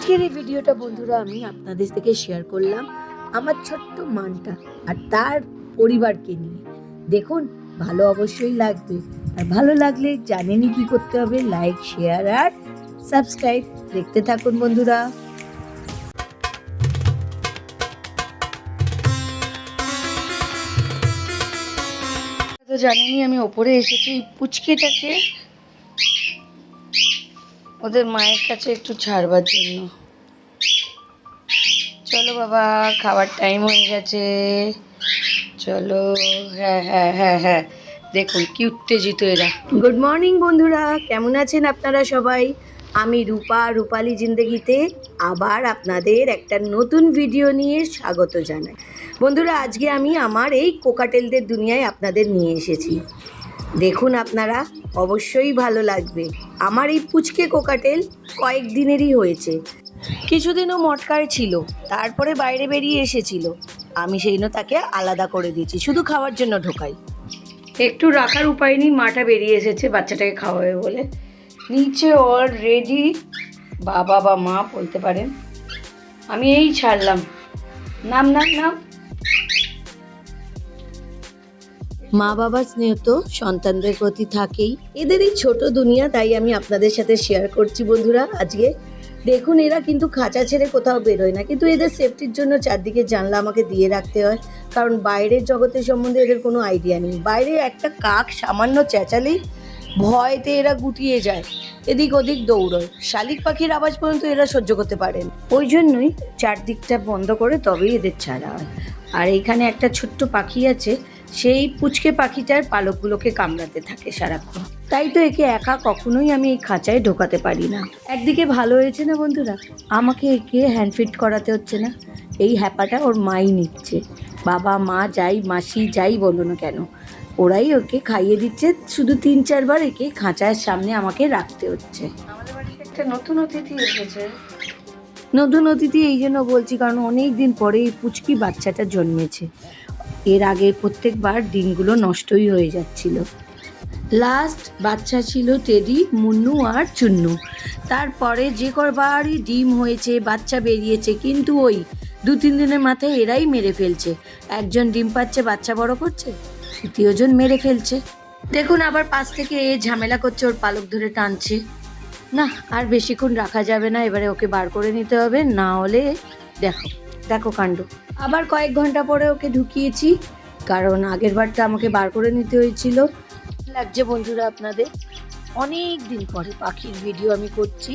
আজকের এই ভিডিওটা বন্ধুরা আমি আপনাদের থেকে শেয়ার করলাম আমার ছোট্ট মানটা আর তার পরিবারকে নিয়ে। দেখুন, ভালো অবশ্যই লাগবে, আর ভালো লাগলে জানেনই কি করতে হবে, লাইক, শেয়ার আর সাবস্ক্রাইব। দেখতে থাকুন বন্ধুরা। তো জানেনই আমি ওপরে এসেছি পুচকেটাকে ওদের মায়ের কাছে একটু ছাড়বার জন্য। চলো বাবা, খাবার টাইম হয়ে গেছে, চলো। হ্যাঁ হ্যাঁ হ্যাঁ হ্যাঁ, দেখুন কি উত্তেজিত এরা। গুড মর্নিং বন্ধুরা, কেমন আছেন আপনারা সবাই? আমি রূপালী জিন্দেগিতে আবার আপনাদের একটা নতুন ভিডিও নিয়ে স্বাগত জানাই। বন্ধুরা, আজকে আমি আমার এই কোকাটেলদের দুনিয়ায় আপনাদের নিয়ে এসেছি। দেখুন, আপনারা অবশ্যই ভালো লাগবে। আমার এই পুচকে কোকাটেল কয়েকদিনেরই হয়েছে, কিছুদিনও মটকায় ছিল, তারপরে বাইরে বেরিয়ে এসেছিল। আমি সেই জন্য তাকে আলাদা করে দিয়েছি, শুধু খাওয়ার জন্য ঢোকাই। একটু রাখার উপায় নেই, মাটা বেরিয়ে এসেছে বাচ্চাটাকে খাওয়াবে বলে। নিচে অলরেডি বাবা বা মা বলতে পারেন, আমি এই ছাড়লাম। নাম নাম নাম। মা বাবার স্নেহ তো সন্তানদের প্রতি থাকেই, এদের এই ছোট দুনিয়া, তাই আমি আপনাদের সাথে শেয়ার করছি বন্ধুরা আজকে। দেখুন, এরা কিন্তু খাঁচা ছেড়ে কোথাও বেরোয় না, কিন্তু এদের সেফটির জন্য চারদিকে জানলা আমাকে দিয়ে রাখতে হয়, কারণ বাইরের জগতের সম্বন্ধে এদের কোনো আইডিয়া নেই। বাইরে একটা কাক সামান্য চেঁচালেই ভয়তে এরা গুটিয়ে যায়, এদিক ওদিক দৌড়য়। শালিক পাখির আওয়াজ পর্যন্ত এরা সহ্য করতে পারেন, ওই জন্যই চারদিকটা বন্ধ করে তবেই এদের ছাড়া হয়। আর এইখানে একটা ছোট্ট পাখি আছে, সেই পুচকে পাখিটার পালকগুলোকে কামড়াতে থাকে সারাক্ষণ, তাই তো একে একা কখনোই আমি এই খাঁচায় ঢোকাতে পারি না। একদিকে ভালো হয়েছে না বন্ধুরা, আমাকে একে হ্যান্ডফিট করাতে হচ্ছে না, এই হ্যাপাটা ওর মাই নিচ্ছে। বাবা মা যাই, মাসি যাই বলো না কেন, ওরাই ওকে খাইয়ে দিচ্ছে। শুধু 3-4 বার একে খাঁচার সামনে আমাকে রাখতে হচ্ছে। আমাদের বাড়িতে একটা নতুন অতিথি এসেছে। নতুন অতিথি এই জন্য বলছি, কারণ অনেক দিন পরে এই পুচকি বাচ্চাটা জন্মেছে। এর আগে প্রত্যেকবার ডিমগুলো নষ্টই হয়ে যাচ্ছিল। লাস্ট বাচ্চা ছিল টেডি, মুন্নু আর চুন্নু। তারপরে যে কবারই ডিম হয়েছে, বাচ্চা বেরিয়েছে, কিন্তু ওই 2-3 দিনের মাথায় এরাই মেরে ফেলছে। একজন ডিম পাচ্ছে, বাচ্চা বড় করছে, তৃতীয়জন মেরে ফেলছে। দেখুন, আবার পাশ থেকে এ ঝামেলা করছে, ওর পালক ধরে টানছে। না, আর বেশিক্ষণ রাখা যাবে না, এবারে ওকে বার করে নিতে হবে, না হলে দেখো দেখো কাণ্ড। আবার কয়েক ঘন্টা পরে ওকে ঢুকিয়েছি, কারণ আগের বারটা আমাকে বার করে নিতে হয়েছিল। লাগছে বন্ধুরা আপনাদের, অনেক দিন পরে পাখির ভিডিও আমি করছি,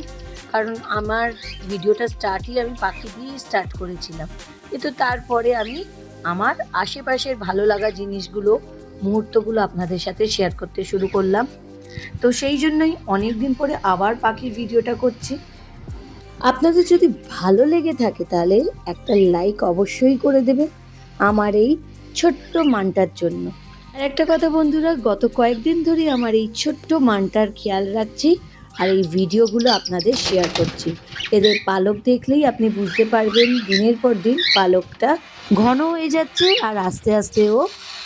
কারণ আমার ভিডিওটা স্টার্টই আমি পাখি দিয়ে স্টার্ট করেছিলাম, কিন্তু তারপরে আমি আমার আশেপাশের ভালো লাগা জিনিসগুলো, মুহূর্তগুলো আপনাদের সাথে শেয়ার করতে শুরু করলাম। তো সেই জন্যই অনেক দিন পরে আবার পাখির ভিডিওটা করছি। আপনাদের যদি ভালো লেগে থাকে তাহলে একটা লাইক অবশ্যই করে দেবে আমার এই ছোট্ট মানটার জন্য। আর একটা কথা বন্ধুরা, গত কয়েকদিন ধরে আমার এই ছোট্ট মানটার খেয়াল রাখছি আর এই ভিডিওগুলো আপনাদের শেয়ার করছি। এদের পালক দেখলেই আপনি বুঝতে পারবেন দিনের পর দিন পালকটা ঘন হয়ে যাচ্ছে, আর আস্তে আস্তে ও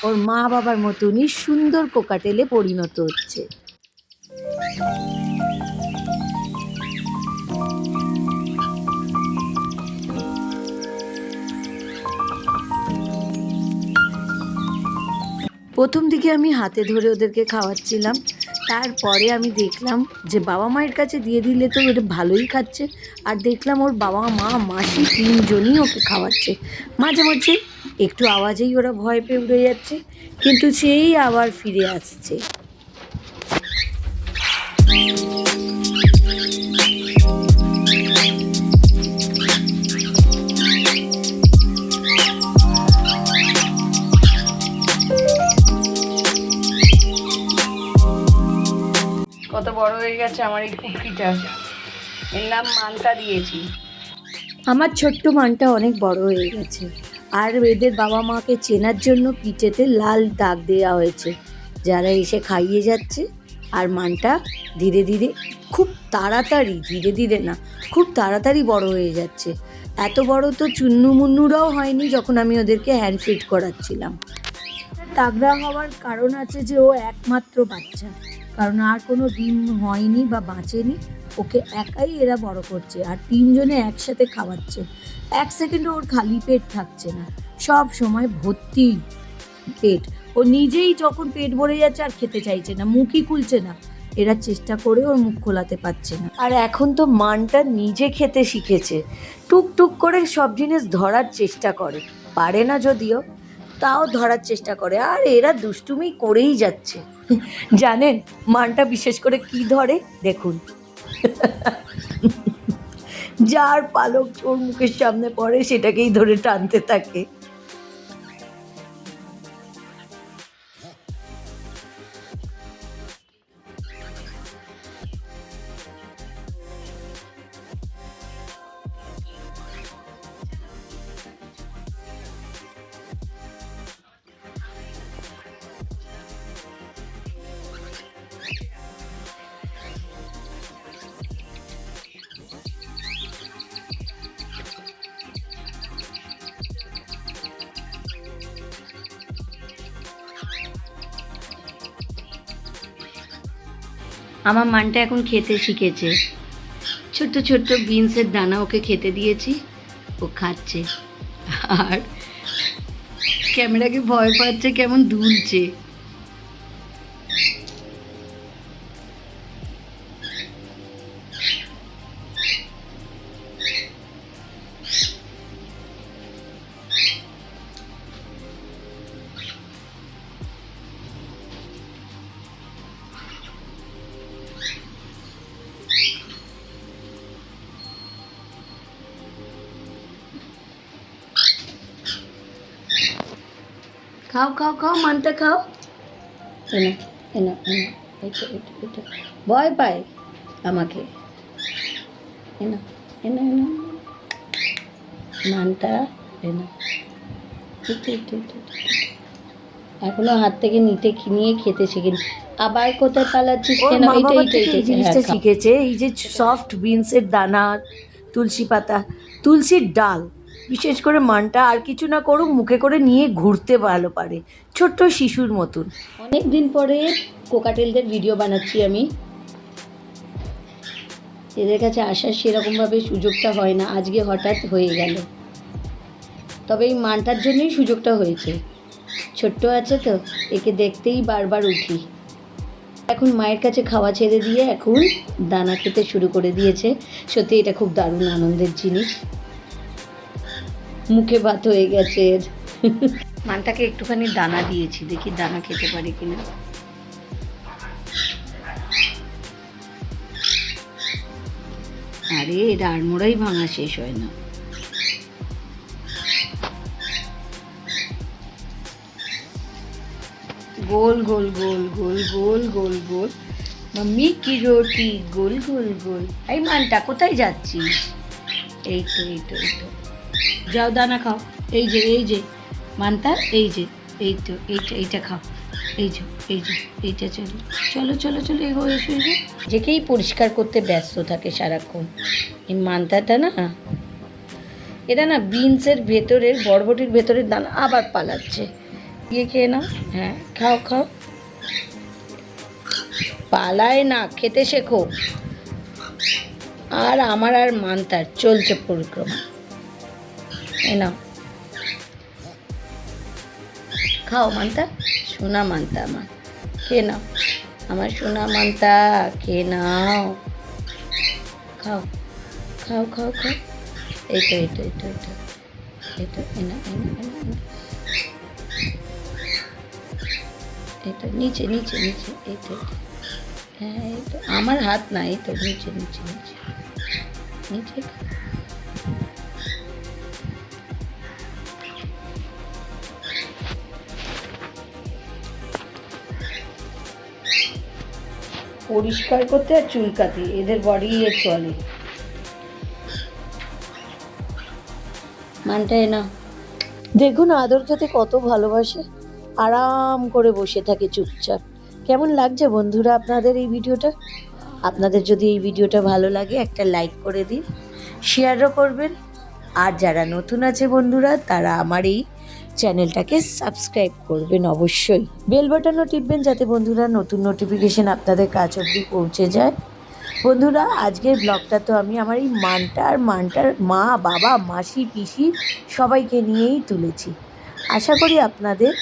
ওর মা বাবার মতনই সুন্দর কোকাটেলে পরিণত হচ্ছে। প্রথম দিকে আমি হাতে ধরে ওদেরকে খাওয়াচ্ছিলাম, তারপরে আমি দেখলাম যে বাবা মায়ের কাছে দিয়ে দিলে তো ওটা ভালোই খাচ্ছে, আর দেখলাম ওর বাবা মা মাসি 3জনই ওকে খাওয়াচ্ছে। মাঝে মাঝে একটু আওয়াজেই ওরা ভয় পেয়ে উড়ে যাচ্ছে, কিন্তু সেই আবার ফিরে আসছে। কত বড় হয়ে গেছে আমার এই কুকিটা, এর নাম মান্তা দিয়েছি। আমার ছোট্ট মানটা অনেক বড় হয়ে গেছে, আর এদের বাবা মাকে চেনার জন্য পিঠেতে লাল দাগ দেওয়া হয়েছে, যারা এসে খাইয়ে যাচ্ছে। আর মানটা ধীরে ধীরে, খুব তাড়াতাড়ি, ধীরে ধীরে না, খুব তাড়াতাড়ি বড় হয়ে যাচ্ছে। এত বড় তো চুন্নু মুন্নুরাও হয়নি যখন আমি ওদেরকে হ্যান্ড ফিড করাচ্ছিলাম। তাগড়া হওয়ার কারণ আছে যে ও একমাত্র বাচ্চা, কারণ আর কোনো ডিম হয়নি বা বাঁচেনি, ওকে একাই এরা বড় করছে, আর তিনজনে একসাথে খাওয়াচ্ছে। এক সেকেন্ডও ওর খালি পেট থাকছে না, সব সময় ভর্তি পেট। ও নিজেই যখন পেট ভরে যাচ্ছে আর খেতে চাইছে না, মুখই খুলছে না, এরা চেষ্টা করে ওর মুখ খোলাতে পারছে না। আর এখন তো মানটা নিজে খেতে শিখেছে, টুকটুক করে সব জিনিস ধরার চেষ্টা করে, পারে না যদিও, তাও ধরার চেষ্টা করে। আর এরা দুষ্টুমি করেই যাচ্ছে। জানেন মানটা বিশেষ করে কি ধরে দেখুন, যার পালক ওর মুখের সামনে পড়ে সেটাকেই ধরে টানতে থাকে। আমার মানটা এখন খেতে শিখেছে, ছোট্ট ছোট্ট বিনসের দানা ওকে খেতে দিয়েছি, ও খাচ্ছে। আর ক্যামেরাকে ভয় পাচ্ছে, কেমন দুলছে। খাও খাও খাও, মানটা খাও। এনা এনা এনা, এটা এটা এটা ভয় পায় আমাকে। এনা এনা এনা, মানটা এনা, এটা এটা এটা, এখনো হাত থেকে নিয়ে খেতে শিখিনি। আবার কোথায় পালাচ্ছিস কেন? এই জিনিসটা শিখেছে, এই যে সফট বিনসের দানা, তুলসী পাতা, তুলসীর ডাল, বিশেষ করে মানটা আর কিছু না করুক মুখে করে নিয়ে ঘুরতে ভালো পারে, ছোট্ট শিশুর মতন। অনেক দিন পরে কোকাটেলদের ভিডিও বানাচ্ছি আমি, এদের কাছে আসার সেরকমভাবে সুযোগটা হয় না, আজকে হঠাৎ হয়ে গেল। তবে এই মানটার জন্যই সুযোগটা হয়েছে, ছোট্ট আছে তো, একে দেখতেই বারবার উঠি। এখন মায়ের কাছে খাওয়া ছেড়ে দিয়ে এখন দানা খেতে শুরু করে দিয়েছে। সত্যি এটা খুব দারুণ আনন্দের জিনিস, মুখে ভাত হয়ে গেছে এর। মানটাকে একটুখানি দানা দিয়েছি, দেখি দানা খেতে পারে কিনা। আরে এর আড়মোড়াই ভাঙা শেষ হয় না। गोल गोल गोल गोल गोल गोल गोल, मम्मी की रोटी गोल गोल गोल। এই মানটা কোথায় যাচ্ছিস? এই তো এই তো এই তো, যাও দানা খাও। এই যে মানটা, এই যে এই তো এইটা খাও, এই যে এইটা, চলো চলো চলো চলো, এগো এসো এসো। যেকেই পরিষ্কার করতে ব্যস্ত থাকে সারাক্ষণ। এই মানটাটা না, এটা না বিনসের ভেতরের, বরবটির ভেতরের দানা আবার পালাচ্ছে। দিয়ে খেয়ে নাও, হ্যাঁ খাও খাও, পালায় না, খেতে শেখো। আর আমার আর মানতার চলছে পরিক্রমা। এ নাও খাও মানতা, সোনা মানতা আমার, খেয়ে নাও আমার সোনা মানতা, খেয়ে নাও, খাও খাও খাও খাও। এইটা এইটা এইটা এইটা এইটা, এনা এনা এনা এনা, এটা নিচে নিচে নিচে, এই তো, হ্যাঁ এই তো, আমার হাত না, এই তো নিচে নিচে নিচে নিচে। পরিষ্কার করতে আর চুলকাতে এদের বডি এ চলে। মানটা না দেখুন আদর খেতে কত ভালোবাসে, আরাম করে বসে থাকে চুপচাপ। কেমন লাগছে বন্ধুরা আপনাদের এই ভিডিওটা? আপনাদের যদি এই ভিডিওটা ভালো লাগে একটা লাইক করে দিন, শেয়ারও করবেন। আর যারা নতুন আছে বন্ধুরা, তারা আমার এই চ্যানেলটাকে সাবস্ক্রাইব করবেন অবশ্যই। বেল বাটনও টিপবেন যাতে বন্ধুরা নতুন নোটিফিকেশন আপনাদের কাছ অবধি পৌঁছে যায়। বন্ধুরা, আজকের ব্লগটা তো আমি আমার এই মানটার মা বাবা মাসি পিসি সবাইকে নিয়েই তুলেছি। আশা করি আপনাদের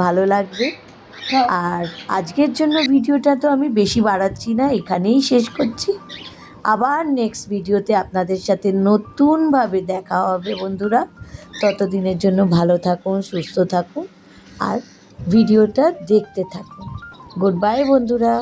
ভালো লাগবে। আর আজকের জন্য ভিডিওটা তো আমি বেশি বাড়াচ্ছি না, এখানেই শেষ করছি। আবার নেক্সট ভিডিওতে আপনাদের সাথে নতুনভাবে দেখা হবে বন্ধুরা। ততদিনের জন্য ভালো থাকুন, সুস্থ থাকুন আর ভিডিওটা দেখতে থাকুন। গুড বাই বন্ধুরা।